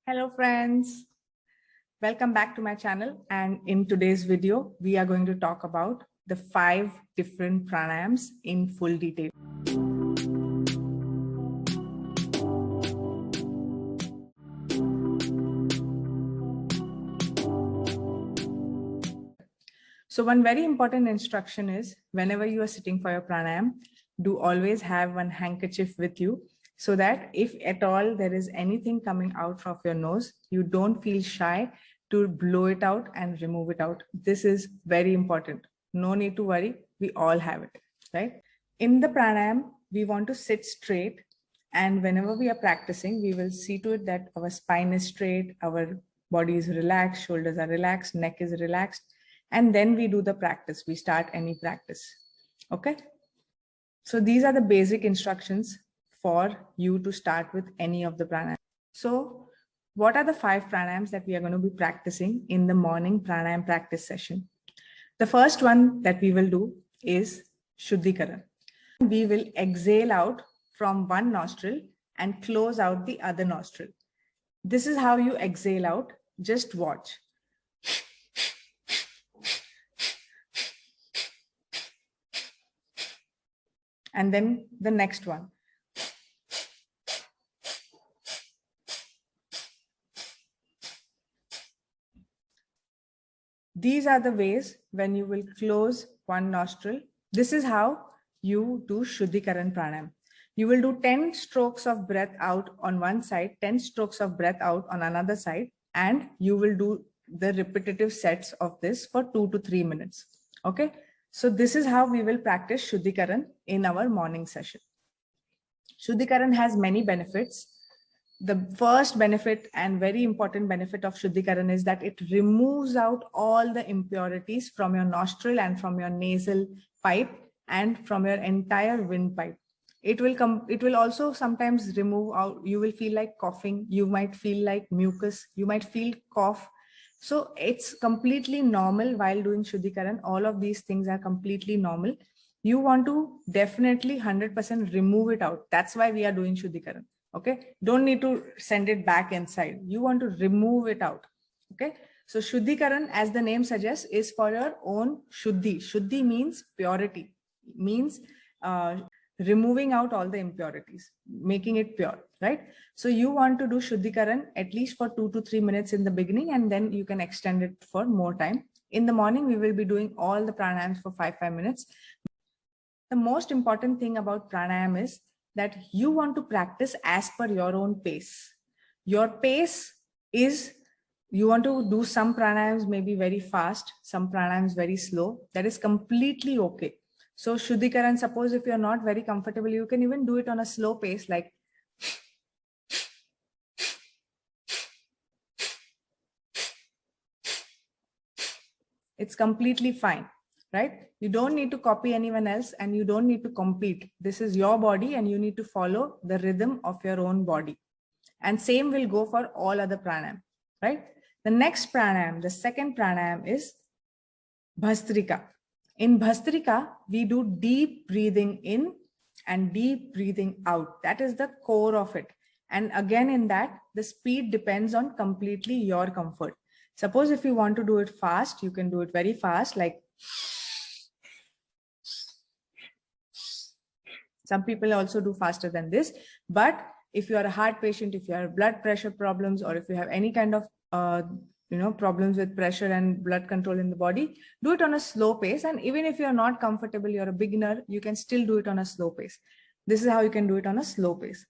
Hello friends, welcome back to my channel, and in today's video we are going to talk about the 5 different pranayams in full detail. So one very important instruction is whenever you are sitting for your pranayam, do always have one handkerchief with you, so that if at all there is anything coming out of your nose, you don't feel shy to blow it out and remove it out. This is very important. No need to worry. We all have it, right? In the pranayam, we want to sit straight. And whenever we are practicing, we will see to it that our spine is straight, our body is relaxed, shoulders are relaxed, neck is relaxed. And then we do the practice. We start any practice. Okay. So these are the basic instructions for you to start with any of the pranayams. So what are the 5 pranayams that we are going to be practicing in the morning pranayam practice session? The first one that we will do is Shuddhikaran. We will exhale out from one nostril and close out the other nostril. This is how you exhale out. Just watch. And then the next one. These are the ways when you will close one nostril. This is how you do Shuddhikaran pranayam. You will do 10 strokes of breath out on one side, 10 strokes of breath out on another side, and you will do the repetitive sets of this for 2 to 3 minutes. Okay. So this is how we will practice Shuddhikaran in our morning session. Shuddhikaran has many benefits. The first benefit and very important benefit of Shuddhikaran is that it removes out all the impurities from your nostril and from your nasal pipe and from your entire windpipe. It will also sometimes remove out, you will feel like coughing, you might feel like mucus, you might feel cough. So it's completely normal while doing Shuddhikaran. All of these things are completely normal. You want to definitely 100% remove it out. That's why we are doing Shuddhikaran. Okay. Don't need to send it back inside. You want to remove it out. Okay. So Shuddhikaran, as the name suggests, is for your own Shuddhi. Shuddhi means purity, means removing out all the impurities, making it pure, right? So you want to do Shuddhikaran at least for 2 to 3 minutes in the beginning, and then you can extend it for more time. In the morning, we will be doing all the pranayams for 5 minutes. The most important thing about pranayam is that you want to practice as per your own pace. Your pace is, you want to do some pranayams maybe very fast, some pranayams very slow. That is completely okay. So Shuddhikaran, suppose if you're not very comfortable, you can even do it on a slow pace, like it's completely fine, right? You don't need to copy anyone else and you don't need to compete. This is your body and you need to follow the rhythm of your own body. And same will go for all other pranayam, right? The next pranayam, the second pranayam is Bhastrika. In Bhastrika, we do deep breathing in and deep breathing out. That is the core of it. And again, in that, the speed depends on completely your comfort. Suppose if you want to do it fast, you can do it very fast, like some people also do faster than this. But if you are a heart patient, if you have blood pressure problems, or if you have any kind of problems with pressure and blood control in the body, do it on a slow pace. And even if you're not comfortable, you're a beginner, you can still do it on a slow pace. This is how you can do it on a slow pace.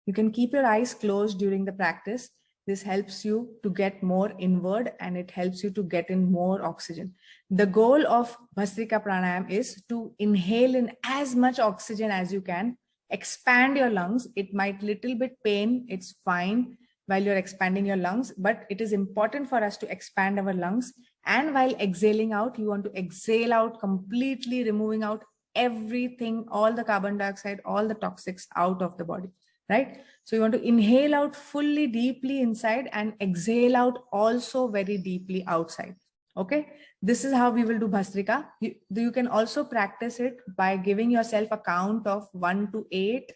You can keep your eyes closed during the practice. This helps you to get more inward and it helps you to get in more oxygen. The goal of Bhastrika Pranayam is to inhale in as much oxygen as you can, expand your lungs. It might little bit pain, it's fine while you're expanding your lungs, but it is important for us to expand our lungs And while exhaling out, you want to exhale out completely, removing out everything, all the carbon dioxide, all the toxics out of the body, right? So you want to inhale out fully deeply inside and exhale out also very deeply outside. Okay, this is how we will do Bhastrika. You can also practice it by giving yourself a count of 1 to 8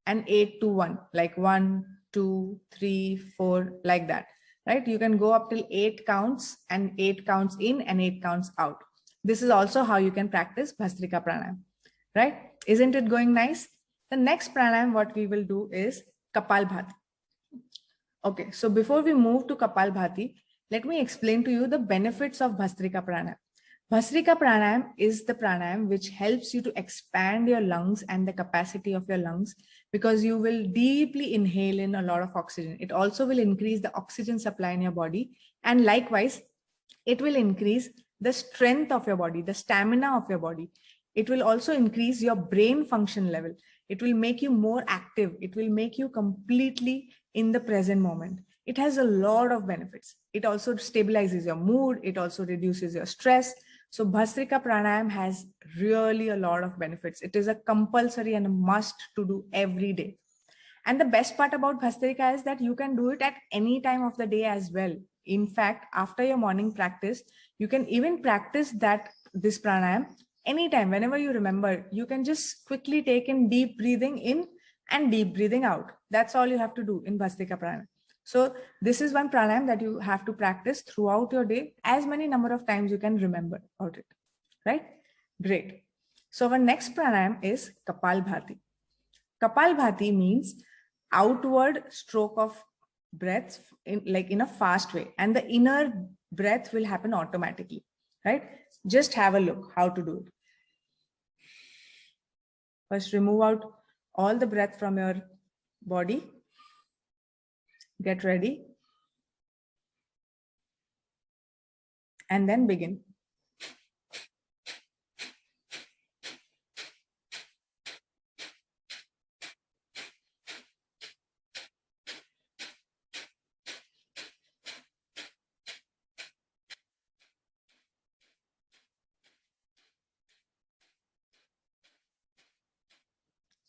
and 8 to 1, like 1, 2, 3, 4, like that, right? You can go up till 8 counts, and 8 counts in and 8 counts out. This is also how you can practice Bhastrika Pranayam, right? Isn't it going nice? The next pranayam, what we will do is Kapalbhati. Okay, so before we move to Kapalbhati, let me explain to you the benefits of Bhastrika Pranayam. Bhastrika Pranayam is the pranayam which helps you to expand your lungs and the capacity of your lungs, because you will deeply inhale in a lot of oxygen. It also will increase the oxygen supply in your body. And likewise, it will increase the strength of your body, the stamina of your body. It will also increase your brain function level. It will make you more active. It will make you completely in the present moment. It has a lot of benefits. It also stabilizes your mood. It also reduces your stress. So Bhastrika Pranayam has really a lot of benefits. It is a compulsory and a must to do every day. And the best part about Bhastrika is that you can do it at any time of the day as well. In fact, after your morning practice, you can even practice this pranayam anytime, whenever you remember. You can just quickly take in deep breathing in and deep breathing out. That's all you have to do in Bhastrika Pranayam. So this is one pranayam that you have to practice throughout your day, as many number of times you can remember about it, right? Great. So our next pranayam is Kapalbhati. Kapalbhati means outward stroke of breaths in a fast way, and the inner breath will happen automatically, right? Just have a look how to do it. First, remove out all the breath from your body. Get ready. And then begin.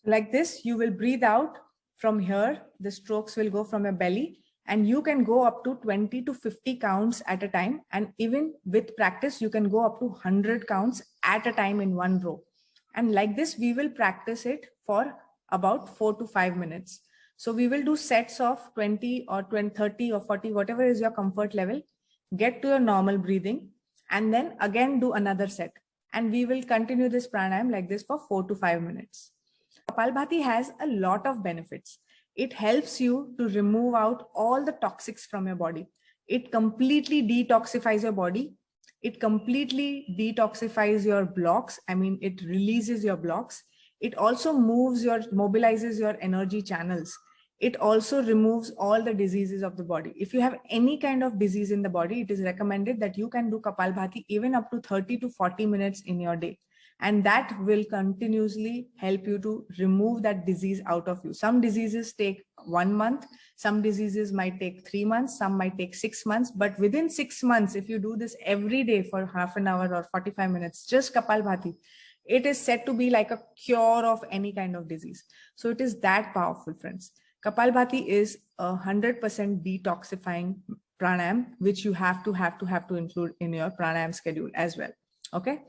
Like this, you will breathe out from here. The strokes will go from your belly, and you can go up to 20 to 50 counts at a time. And even with practice, you can go up to 100 counts at a time in one row. And like this, we will practice it for about 4 to 5 minutes. So we will do sets of 20 or 20, 30 or 40, whatever is your comfort level. Get to your normal breathing, and then again do another set. And we will continue this pranayam like this for 4 to 5 minutes. Kapalbhati has a lot of benefits. It helps you to remove out all the toxics from your body. It completely detoxifies your body. It completely detoxifies your blocks. I mean, it releases your blocks. It also mobilizes your energy channels. It also removes all the diseases of the body. If you have any kind of disease in the body, it is recommended that you can do Kapalbhati even up to 30 to 40 minutes in your day. And that will continuously help you to remove that disease out of you. Some diseases take 1 month, some diseases might take 3 months, some might take 6 months, but within 6 months, if you do this every day for half an hour or 45 minutes, just Kapalbhati, it is said to be like a cure of any kind of disease. So it is that powerful, friends. Kapalbhati is 100% detoxifying pranayam, which you have to include in your pranayam schedule as well. Okay.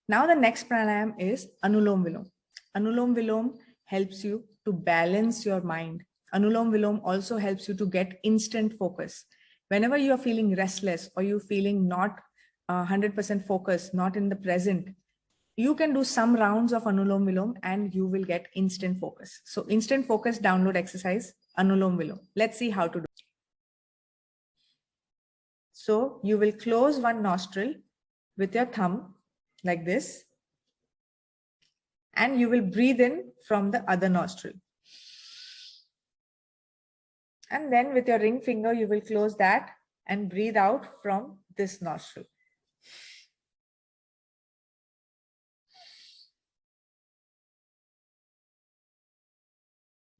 Now the next pranayam is Anulom Vilom. Anulom Vilom helps you to balance your mind. Anulom Vilom also helps you to get instant focus. Whenever you are feeling restless or you're feeling not 100% focused, not in the present, you can do some rounds of Anulom Vilom and you will get instant focus. So instant focus download exercise, Anulom Vilom. Let's see how to do it. So you will close one nostril with your thumb like this, and you will breathe in from the other nostril. And then with your ring finger, you will close that and breathe out from this nostril.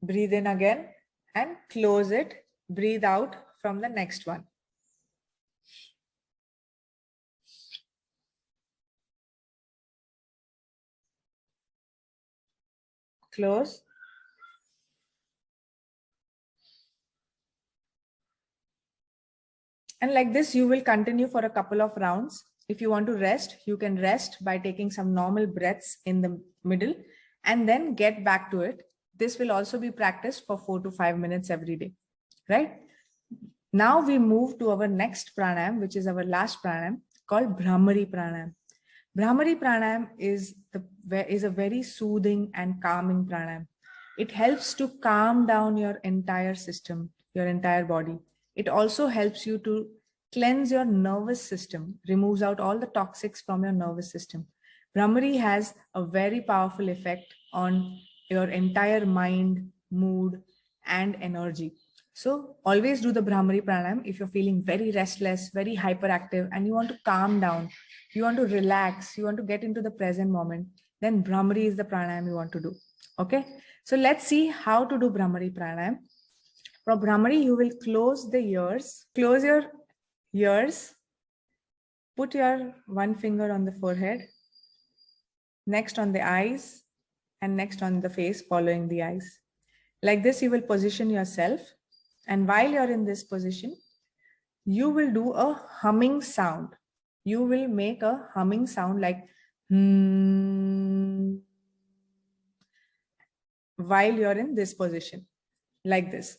Breathe in again and close it. Breathe out from the next one. close. And like this, you will continue for a couple of rounds. If you want to rest, you can rest by taking some normal breaths in the middle and then get back to it. This will also be practiced for 4 to 5 minutes every day, right? Now we move to our next pranayam, which is our last pranayam called Bhramari pranayam. Bhramari pranayam is a very soothing and calming pranayam. It helps to calm down your entire system, your entire body. It also helps you to cleanse your nervous system, removes out all the toxics from your nervous system. Bhramari has a very powerful effect on your entire mind, mood, and energy. So always do the Bhramari pranayam if you're feeling very restless, very hyperactive, and you want to calm down, you want to relax, you want to get into the present moment, then Bhramari is the pranayam you want to do. Okay, so let's see how to do Bhramari pranayam. For Bhramari, you will close the ears, close your ears, put your one finger on the forehead, next on the eyes, and next on the face following the eyes. Like this, you will position yourself. And while you're in this position, you will do a humming sound. You will make a humming sound like while you're in this position, like this.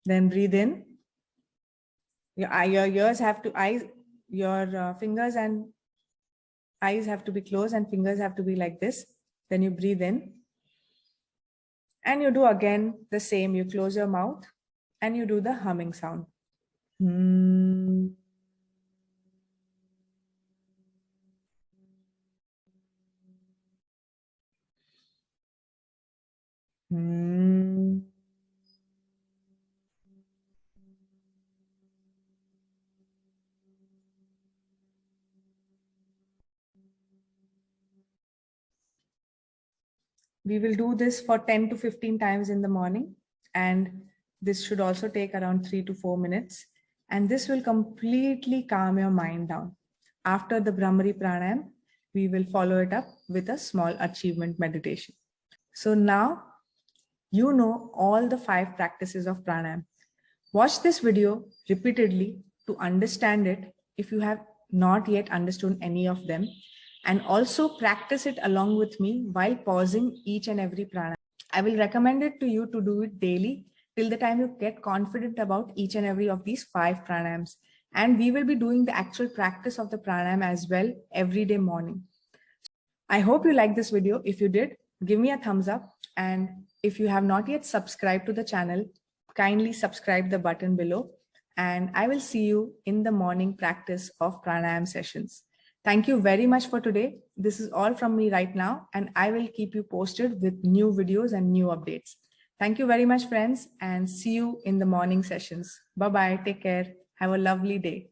Then breathe in. Your ears have to, your fingers and eyes have to be closed and fingers have to be like this. Then you breathe in. And you do again the same. You close your mouth and you do the humming sound. We will do this for 10 to 15 times in the morning, and this should also take around 3 to 4 minutes. And this will completely calm your mind down. After the Bhramari pranayam, we will follow it up with a small achievement meditation. So now you know all the 5 practices of pranayam. Watch this video repeatedly to understand it if you have not yet understood any of them, and also practice it along with me while pausing each and every pranayam. I will recommend it to you to do it daily till the time you get confident about each and every of these 5 pranayams. And we will be doing the actual practice of the pranayam as well every day morning. I hope you liked this video. If you did, give me a thumbs up. And if you have not yet subscribed to the channel, kindly subscribe the button below. And I will see you in the morning practice of pranayam sessions. Thank you very much for today. This is all from me right now, and I will keep you posted with new videos and new updates. Thank you very much, friends, and see you in the morning sessions. Bye-bye. Take care. Have a lovely day.